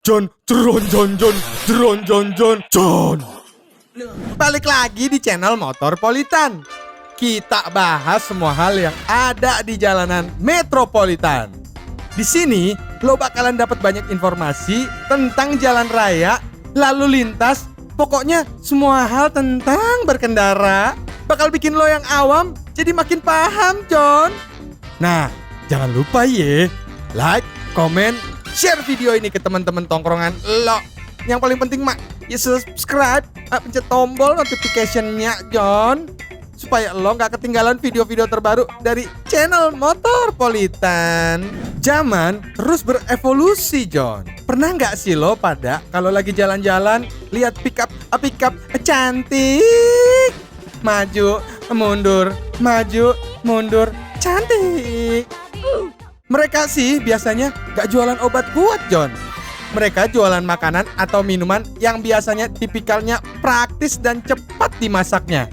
John. Balik lagi di channel Motorpolitan. Kita bahas semua hal yang ada di jalanan metropolitan. Di sini lo bakalan dapat banyak informasi tentang jalan raya, lalu lintas, pokoknya semua hal tentang berkendara. Bakal bikin lo yang awam jadi makin paham, John. Nah, jangan lupa ya, like, komen, share video ini ke teman-teman tongkrongan lo. Yang paling penting mak, ya subscribe, pencet tombol notification-nya, John, supaya lo gak ketinggalan video-video terbaru dari channel Motorpolitan. Zaman terus berevolusi, John. Pernah gak sih lo pada kalau lagi jalan-jalan lihat pick up cantik, maju, mundur, cantik. Mereka sih biasanya gak jualan obat kuat, John. Mereka jualan makanan atau minuman yang biasanya tipikalnya praktis dan cepat dimasaknya.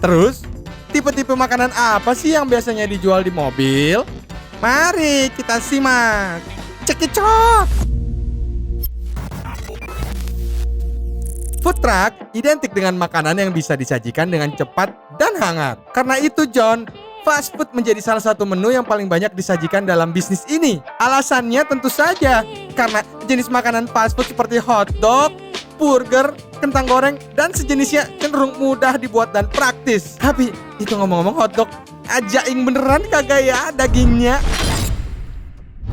Terus, tipe-tipe makanan apa sih yang biasanya dijual di mobil? Mari kita simak. Cekicot! Food truck identik dengan makanan yang bisa disajikan dengan cepat dan hangat. Karena itu, John, fast food menjadi salah satu menu yang paling banyak disajikan dalam bisnis ini. Alasannya tentu saja karena jenis makanan fast food seperti hotdog, burger, kentang goreng, dan sejenisnya cenderung mudah dibuat dan praktis. Tapi itu ngomong-ngomong hotdog, ajaing beneran kagak ya dagingnya?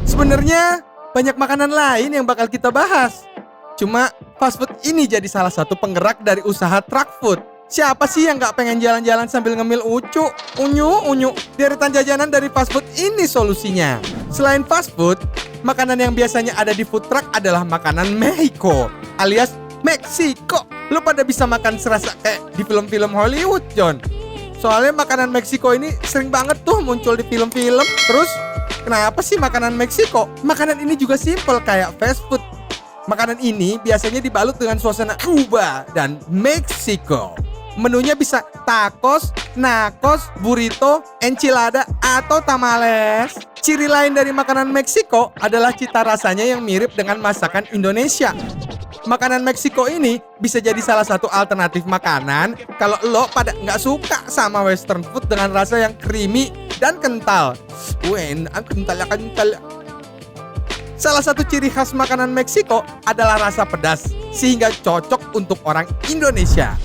Sebenarnya banyak makanan lain yang bakal kita bahas. Cuma fast food ini jadi salah satu penggerak dari usaha truck food. Siapa sih yang gak pengen jalan-jalan sambil ngemil unyu. Deretan jajanan dari fast food ini solusinya. Selain fast food, makanan yang biasanya ada di food truck adalah makanan Mexico alias Meksiko. Lo pada bisa makan serasa kayak di film-film Hollywood, John. Soalnya makanan Meksiko ini sering banget tuh muncul di film-film. Terus, kenapa sih makanan Meksiko? Makanan ini juga simple kayak fast food. Makanan ini biasanya dibalut dengan suasana Cuba dan Meksiko. Menunya bisa tacos, nachos, burrito, enchilada, atau tamales. Ciri lain dari makanan Meksiko adalah cita rasanya yang mirip dengan masakan Indonesia. Makanan Meksiko ini bisa jadi salah satu alternatif makanan kalau lo pada nggak suka sama western food dengan rasa yang creamy dan kental. Kental. Salah satu ciri khas makanan Meksiko adalah rasa pedas, sehingga cocok untuk orang Indonesia.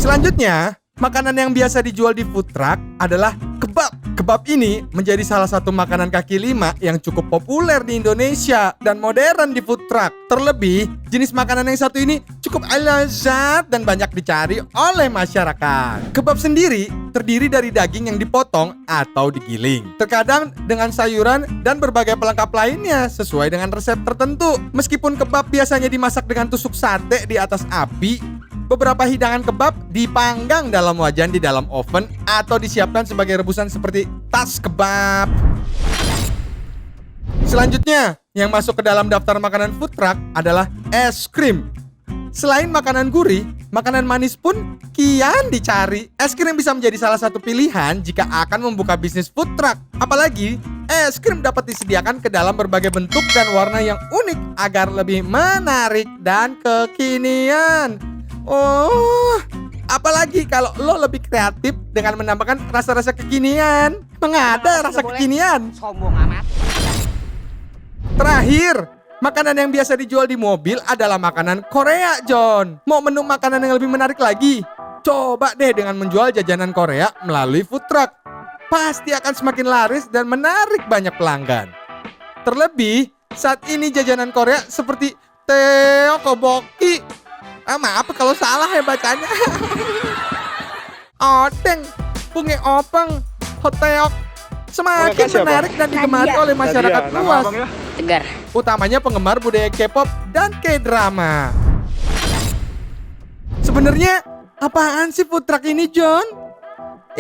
Selanjutnya, makanan yang biasa dijual di food truck adalah kebab. Kebab ini menjadi salah satu makanan kaki lima yang cukup populer di Indonesia dan modern di food truck. Terlebih, jenis makanan yang satu ini cukup lezat dan banyak dicari oleh masyarakat. Kebab sendiri terdiri dari daging yang dipotong atau digiling. Terkadang dengan sayuran dan berbagai pelengkap lainnya sesuai dengan resep tertentu. Meskipun kebab biasanya dimasak dengan tusuk sate di atas api, beberapa hidangan kebab dipanggang dalam wajan di dalam oven atau disiapkan sebagai rebusan seperti tas kebab. Selanjutnya, yang masuk ke dalam daftar makanan food truck adalah es krim. Selain makanan gurih, makanan manis pun kian dicari. Es krim bisa menjadi salah satu pilihan jika akan membuka bisnis food truck. Apalagi, es krim dapat disediakan ke dalam berbagai bentuk dan warna yang unik agar lebih menarik dan kekinian. Oh, apalagi kalau lo lebih kreatif dengan menambahkan rasa-rasa kekinian. Mengada rasa kekinian. Sombong amat. Terakhir, makanan yang biasa dijual di mobil adalah makanan Korea, John. Mau menu makanan yang lebih menarik lagi? Coba deh dengan menjual jajanan Korea melalui food truck. Pasti akan semakin laris dan menarik banyak pelanggan. Terlebih, saat ini jajanan Korea seperti tteokbokki. Maaf kalau salah ya bacanya. Odeng, bunge openg, hoteok semakin menarik dan digemari oleh masyarakat luas. Tegar. Utamanya penggemar budaya K-pop dan K-drama. Sebenarnya apaan sih food truck ini, John?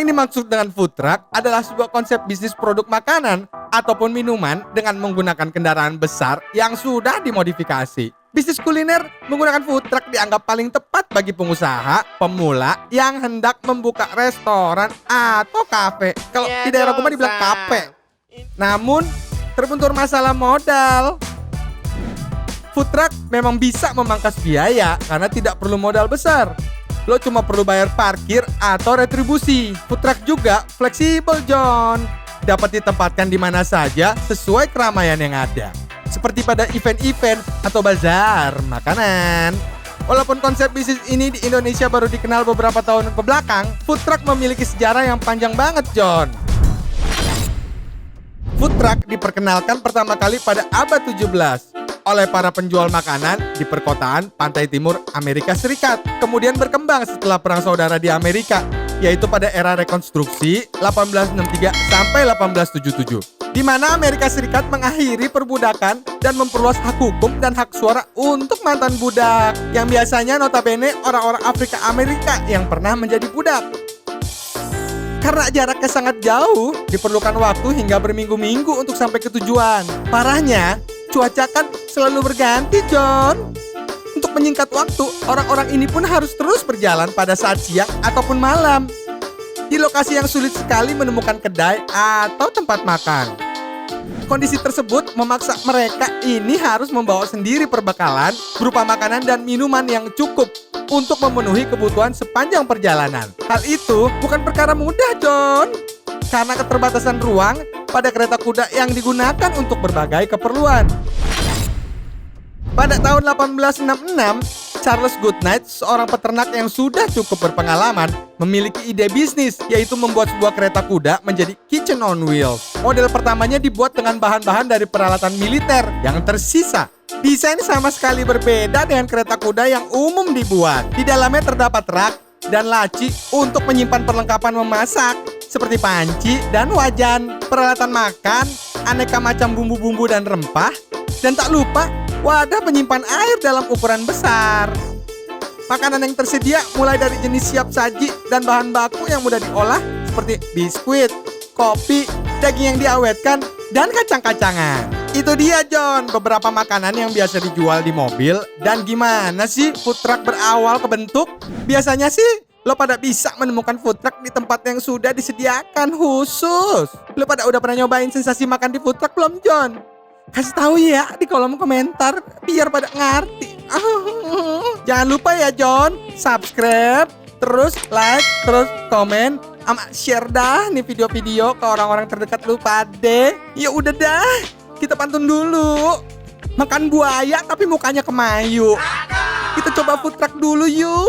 Ini maksud dengan food truck adalah sebuah konsep bisnis produk makanan ataupun minuman dengan menggunakan kendaraan besar yang sudah dimodifikasi. Bisnis kuliner menggunakan food truck dianggap paling tepat bagi pengusaha pemula yang hendak membuka restoran atau kafe. Kalau di daerah gue mah dibilang kafe. Namun terbentur masalah modal. Food truck memang bisa memangkas biaya karena tidak perlu modal besar. Lo cuma perlu bayar parkir atau retribusi. Food truck juga fleksibel, John. Dapat ditempatkan di mana saja sesuai keramaian yang ada. Seperti pada event-event atau bazar makanan. Walaupun konsep bisnis ini di Indonesia baru dikenal beberapa tahun ke belakang, food truck memiliki sejarah yang panjang banget, John. Food truck diperkenalkan pertama kali pada abad 17 oleh para penjual makanan di perkotaan pantai timur Amerika Serikat. Kemudian berkembang setelah Perang Saudara di Amerika, yaitu pada era Rekonstruksi 1863 sampai 1877. Di mana Amerika Serikat mengakhiri perbudakan dan memperluas hak hukum dan hak suara untuk mantan budak, yang biasanya notabene orang-orang Afrika Amerika yang pernah menjadi budak. Karena jaraknya sangat jauh, diperlukan waktu hingga berminggu-minggu untuk sampai ke tujuan. Parahnya, cuaca kan selalu berganti, John. Untuk menyingkat waktu, orang-orang ini pun harus terus berjalan pada saat siang ataupun malam. Di lokasi yang sulit sekali menemukan kedai atau tempat makan. Kondisi tersebut memaksa mereka ini harus membawa sendiri perbekalan berupa makanan dan minuman yang cukup untuk memenuhi kebutuhan sepanjang perjalanan. Hal itu bukan perkara mudah, John. Karena keterbatasan ruang pada kereta kuda yang digunakan untuk berbagai keperluan. Pada tahun 1866, Charles Goodnight, seorang peternak yang sudah cukup berpengalaman, memiliki ide bisnis, yaitu membuat sebuah kereta kuda menjadi kitchen on wheels. Model pertamanya dibuat dengan bahan-bahan dari peralatan militer yang tersisa. Desain sama sekali berbeda dengan kereta kuda yang umum dibuat. Di dalamnya terdapat rak dan laci untuk menyimpan perlengkapan memasak, seperti panci dan wajan, peralatan makan, aneka macam bumbu-bumbu dan rempah, dan tak lupa wadah penyimpan air dalam ukuran besar. Makanan yang tersedia mulai dari jenis siap saji dan bahan baku yang mudah diolah seperti biskuit, kopi, daging yang diawetkan, dan kacang-kacangan. Itu dia, John, beberapa makanan yang biasa dijual di mobil. Dan gimana sih food truck berawal kebentuk? Biasanya sih lo pada bisa menemukan food truck di tempat yang sudah disediakan khusus. Lo pada udah pernah nyobain sensasi makan di food truck belum, John? Kasih tahu ya di kolom komentar biar pada ngerti. Jangan lupa ya, John, subscribe, terus like, terus komen, sama share dah nih video-video ke orang-orang terdekat lu pade. Ya udah dah, kita pantun dulu. Makan buaya tapi mukanya kemayu. Kita coba food truck dulu yuk.